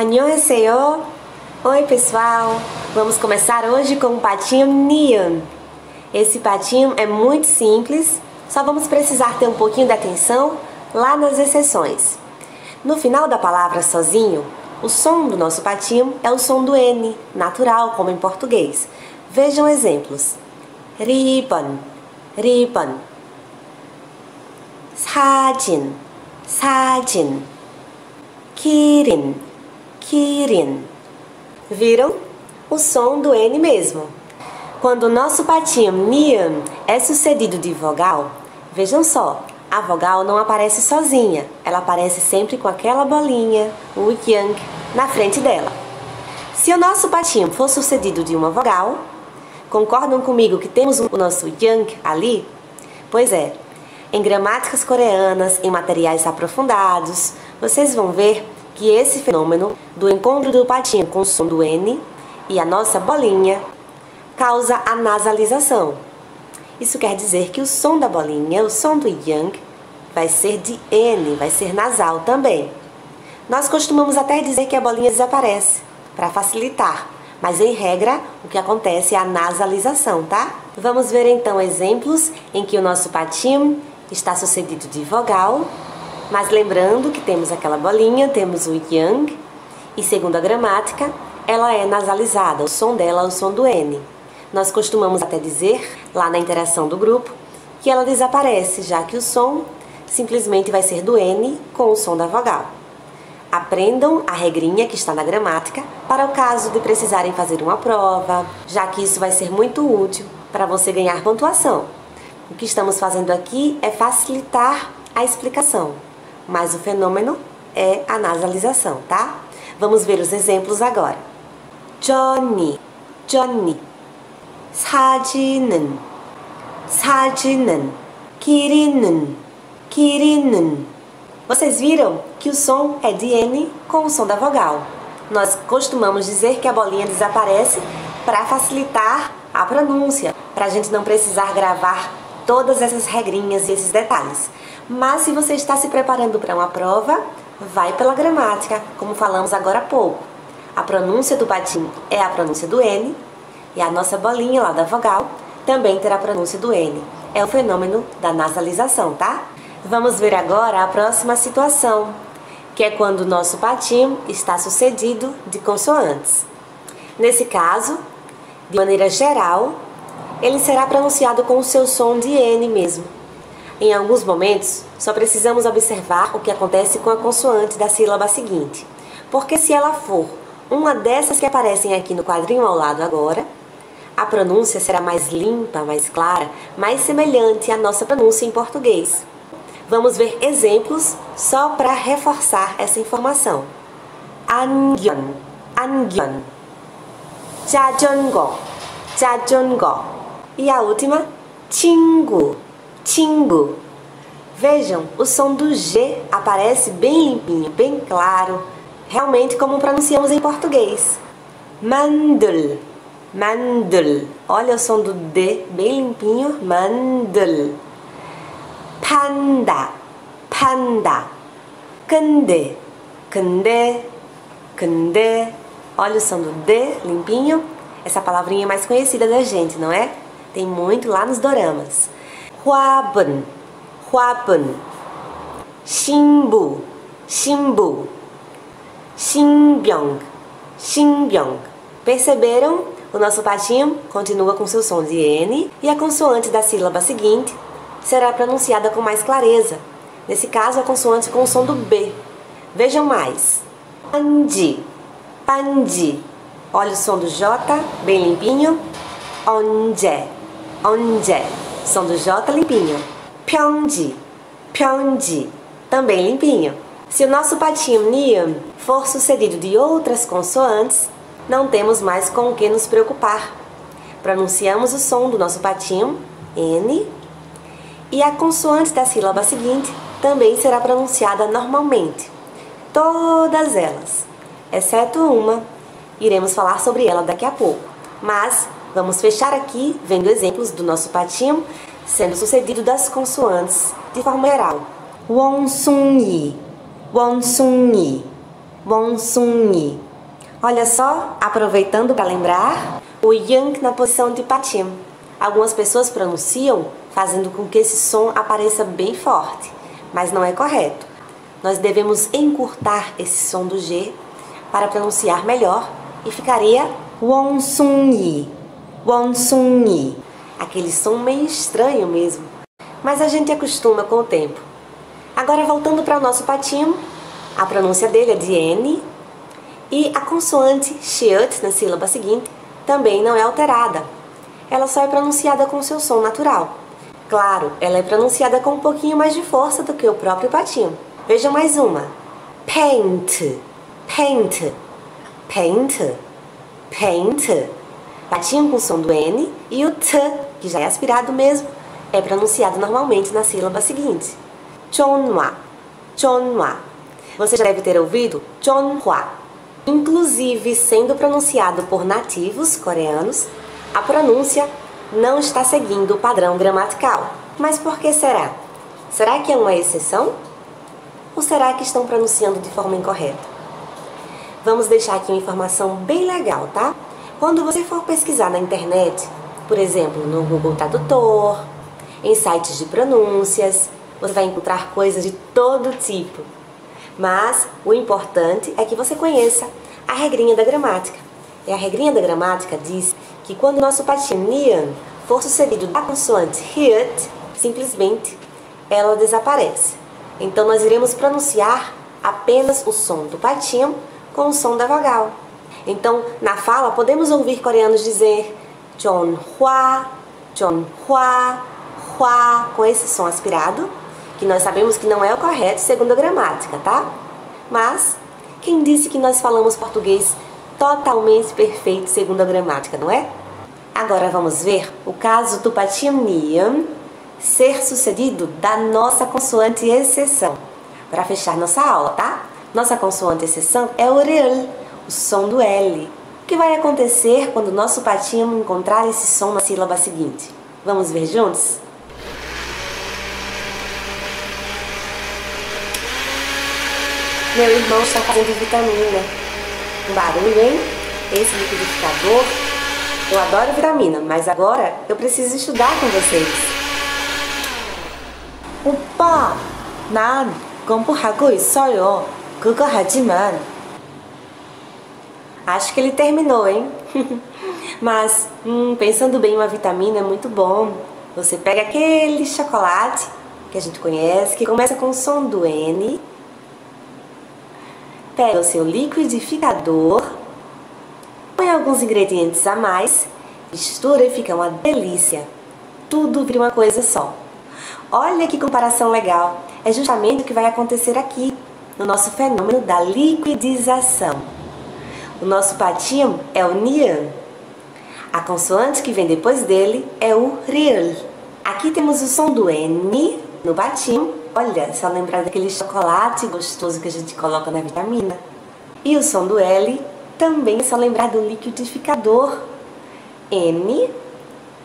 안녕하세요. Oi, pessoal! Vamos começar hoje com o patinho Niam. Esse patinho é muito simples, só vamos precisar ter um pouquinho de atenção lá nas exceções. No final da palavra sozinho, o som do nosso patinho é o som do N, natural, como em português. Vejam exemplos. 리번, 리번. 사진, 사진. 기린, 기린. Viram? O som do N mesmo. Quando o nosso patinho Niam é sucedido de vogal, vejam só, a vogal não aparece sozinha, ela aparece sempre com aquela bolinha, o yang, na frente dela. Se o nosso patinho for sucedido de uma vogal, concordam comigo que temos o nosso yang ali? Pois é, em gramáticas coreanas, em materiais aprofundados, vocês vão ver que esse fenômeno do encontro do patinho com o som do N e a nossa bolinha causa a nasalização. Isso quer dizer que o som da bolinha, o som do yang, vai ser de N, vai ser nasal também. Nós costumamos até dizer que a bolinha desaparece, para facilitar, mas em regra o que acontece é a nasalização, tá? Vamos ver então exemplos em que o nosso patinho está sucedido de vogal, mas lembrando que temos aquela bolinha, temos o yang, e segundo a gramática, ela é nasalizada, o som dela é o som do N. Nós costumamos até dizer, lá na interação do grupo, que ela desaparece, já que o som simplesmente vai ser do N com o som da vogal. Aprendam a regrinha que está na gramática para o caso de precisarem fazer uma prova, já que isso vai ser muito útil para você ganhar pontuação. O que estamos fazendo aqui é facilitar a explicação, mas o fenômeno é a nasalização, tá? Vamos ver os exemplos agora. Johnny, Johnny. 사진은, 사진은. 기린은, 기린은. Vocês viram que o som é de N com o som da vogal. Nós costumamos dizer que a bolinha desaparece para facilitar a pronúncia, para a gente não precisar gravar todas essas regrinhas e esses detalhes. Mas se você está se preparando para uma prova, vai pela gramática, como falamos agora há pouco. A pronúncia do patinho é a pronúncia do N, e a nossa bolinha lá da vogal também terá a pronúncia do N. É o fenômeno da nasalização, tá? Vamos ver agora a próxima situação, que é quando o nosso patinho está sucedido de consoantes. Nesse caso, de maneira geral, ele será pronunciado com o seu som de N mesmo. Em alguns momentos, só precisamos observar o que acontece com a consoante da sílaba seguinte, porque se ela for uma dessas que aparecem aqui no quadrinho ao lado agora, a pronúncia será mais limpa, mais clara, mais semelhante à nossa pronúncia em português. Vamos ver exemplos só para reforçar essa informação. 안경, 안경. 자전거, 자전거. E a última, 친구, 친구. Vejam, o som do G aparece bem limpinho, bem claro, realmente como pronunciamos em português. 만들, 만들. Olha o som do D bem limpinho, 만들. 판다, 판다. 근데, 근데, 근데. Olha o som do D limpinho. Essa palavrinha é mais conhecida da gente, não é? Tem muito lá nos doramas. 화분, 화분. 신부, 신부. 신병, 신병. Perceberam? O nosso patinho continua com seu som de N e a consoante da sílaba seguinte será pronunciada com mais clareza. Nesse caso, a consoante com o som do B. Vejam mais. Pandi, pandi. Olha o som do J, bem limpinho. 언제, 언제. Som do J limpinho. 평지, 평지. Também limpinho. Se o nosso patinho Niam for sucedido de outras consoantes, não temos mais com o que nos preocupar. Pronunciamos o som do nosso patinho, N, e a consoante da sílaba seguinte também será pronunciada normalmente. Todas elas, exceto uma, iremos falar sobre ela daqui a pouco. Mas vamos fechar aqui vendo exemplos do nosso patinho sendo sucedido das consoantes de forma geral. 원숭이, 원숭이. 원숭이. Olha só, aproveitando para lembrar, o yang na posição de patim. Algumas pessoas pronunciam fazendo com que esse som apareça bem forte, mas não é correto. Nós devemos encurtar esse som do G para pronunciar melhor e ficaria 원숭이, 원숭이. Aquele som meio estranho mesmo, mas a gente acostuma com o tempo. Agora voltando para o nosso patinho, a pronúncia dele é de N e a consoante sheut na sílaba seguinte também não é alterada. Ela só é pronunciada com seu som natural. Claro, ela é pronunciada com um pouquinho mais de força do que o próprio patinho. Veja mais uma. Paint, paint, paint, paint. Patinho com o som do N e o T, que já é aspirado mesmo, é pronunciado normalmente na sílaba seguinte. Chonhwa, chonhwa. Você já deve ter ouvido Chonhwa. Inclusive, sendo pronunciado por nativos coreanos, a pronúncia não está seguindo o padrão gramatical. Mas por que será? Será que é uma exceção? Ou será que estão pronunciando de forma incorreta? Vamos deixar aqui uma informação bem legal, tá? Quando você for pesquisar na internet, por exemplo, no Google Tradutor, em sites de pronúncias, você vai encontrar coisas de todo tipo. Mas o importante é que você conheça a regrinha da gramática. E a regrinha da gramática diz que quando o nosso patinho nian for sucedido da consoante hyut, simplesmente ela desaparece. Então nós iremos pronunciar apenas o som do patinho com o som da vogal. Então, na fala, podemos ouvir coreanos dizer Chonhwa, Chonhwa, Hwa, com esse som aspirado, que nós sabemos que não é o correto segundo a gramática, tá? Mas, quem disse que nós falamos português totalmente perfeito segundo a gramática, não é? Agora vamos ver o caso do patinho nian ser sucedido da nossa consoante exceção. Para fechar nossa aula, tá? Nossa consoante exceção é o real, o som do L. O que vai acontecer quando o nosso patinho encontrar esse som na sílaba seguinte? Vamos ver juntos? Meu irmão está fazendo vitamina. Um barulho, hein? Esse liquidificador. Eu adoro vitamina, mas agora eu preciso estudar com vocês. 오빠, 난 공부하고 있어요. 그거 하지만. Acho que ele terminou, hein? Mas, pensando bem, uma vitamina é muito bom. Você pega aquele chocolate que a gente conhece, que começa com o som do N. Pega o seu liquidificador, põe alguns ingredientes a mais, mistura e fica uma delícia. Tudo vira uma coisa só. Olha que comparação legal! É justamente o que vai acontecer aqui, no nosso fenômeno da liquidização. O nosso patinho é o nian. A consoante que vem depois dele é o real. Aqui temos o som do N no patinho. Olha, só lembrar daquele chocolate gostoso que a gente coloca na vitamina. E o som do L também é só lembrar do liquidificador. N,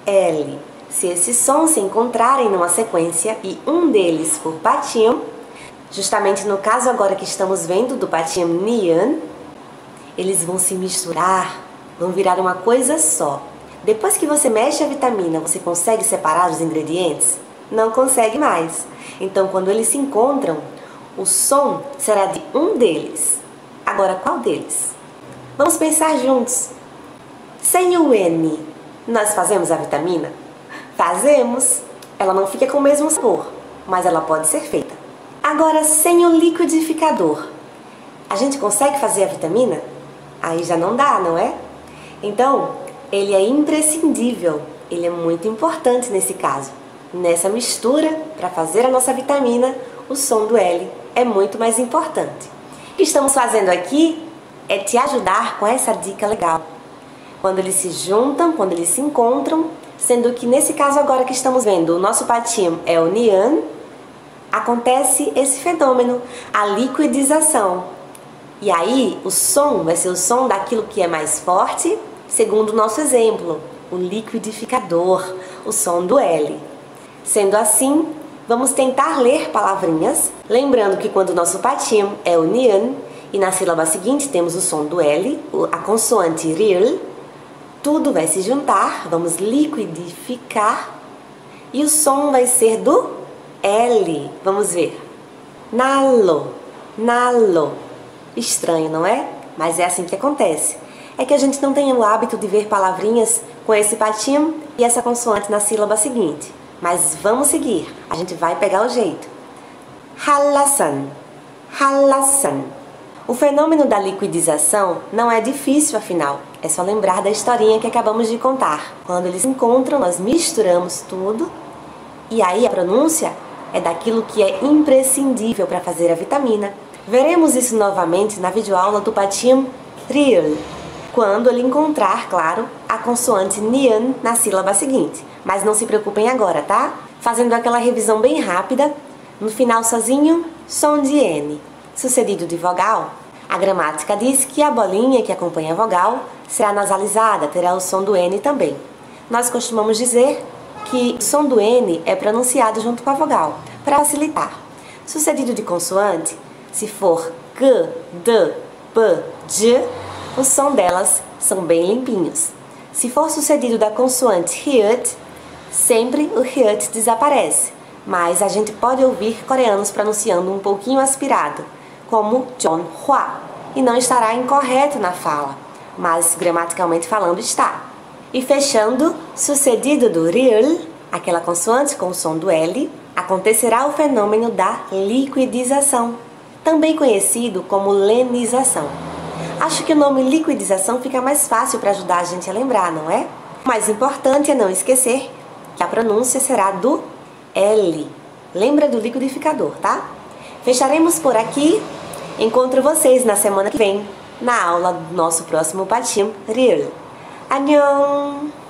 L. Se esses sons se encontrarem numa sequência e um deles for patinho, justamente no caso agora que estamos vendo do patinho nian, eles vão se misturar, vão virar uma coisa só. Depois que você mexe a vitamina, você consegue separar os ingredientes? Não consegue mais. Então, quando eles se encontram, o som será de um deles. Agora, qual deles? Vamos pensar juntos. Sem o N, nós fazemos a vitamina? Fazemos. Ela não fica com o mesmo sabor, mas ela pode ser feita. Agora, sem o liquidificador, a gente consegue fazer a vitamina? Aí já não dá, não é? Então, ele é imprescindível, ele é muito importante nesse caso. Nessa mistura, para fazer a nossa vitamina, o som do L é muito mais importante. O que estamos fazendo aqui é te ajudar com essa dica legal. Quando eles se juntam, quando eles se encontram, sendo que nesse caso agora que estamos vendo, o nosso patinho é o nian, acontece esse fenômeno, a liquidização. E aí, o som vai ser o som daquilo que é mais forte, segundo o nosso exemplo, o liquidificador, o som do L. Sendo assim, vamos tentar ler palavrinhas, lembrando que quando o nosso patinho é o nian E na sílaba seguinte temos o som do L, a consoante RIL. Tudo vai se juntar, vamos liquidificar. E o som vai ser do L. Vamos ver. Nalo, nalo. Estranho, não é? Mas é assim que acontece. É que a gente não tem o hábito de ver palavrinhas com esse patinho e essa consoante na sílaba seguinte. Mas vamos seguir, a gente vai pegar o jeito. Halasan, halasan. O fenômeno da liquidização não é difícil, afinal. É só lembrar da historinha que acabamos de contar. Quando eles se encontram, nós misturamos tudo e aí a pronúncia é daquilo que é imprescindível para fazer a vitamina. Veremos isso novamente na videoaula do patinho RIL, quando ele encontrar, claro, a consoante nian na sílaba seguinte. Mas não se preocupem agora, tá? Fazendo aquela revisão bem rápida, no final sozinho, som de N, sucedido de vogal. A gramática diz que a bolinha que acompanha a vogal será nasalizada, terá o som do N também. Nós costumamos dizer que o som do N é pronunciado junto com a vogal, para facilitar. Sucedido de consoante, se for G, D, P, J, o som delas são bem limpinhos. Se for sucedido da consoante Hyut, sempre o Hyut desaparece, mas a gente pode ouvir coreanos pronunciando um pouquinho aspirado, como Jonhwa, e não estará incorreto na fala, mas gramaticalmente falando está. E fechando, sucedido do RIL, aquela consoante com o som do L, acontecerá o fenômeno da liquidização, também conhecido como lenização. Acho que o nome liquidização fica mais fácil para ajudar a gente a lembrar, não é? O mais importante é não esquecer que a pronúncia será do L. Lembra do liquidificador, tá? Fecharemos por aqui. Encontro vocês na semana que vem, na aula do nosso próximo patinho RIL. Annyeong!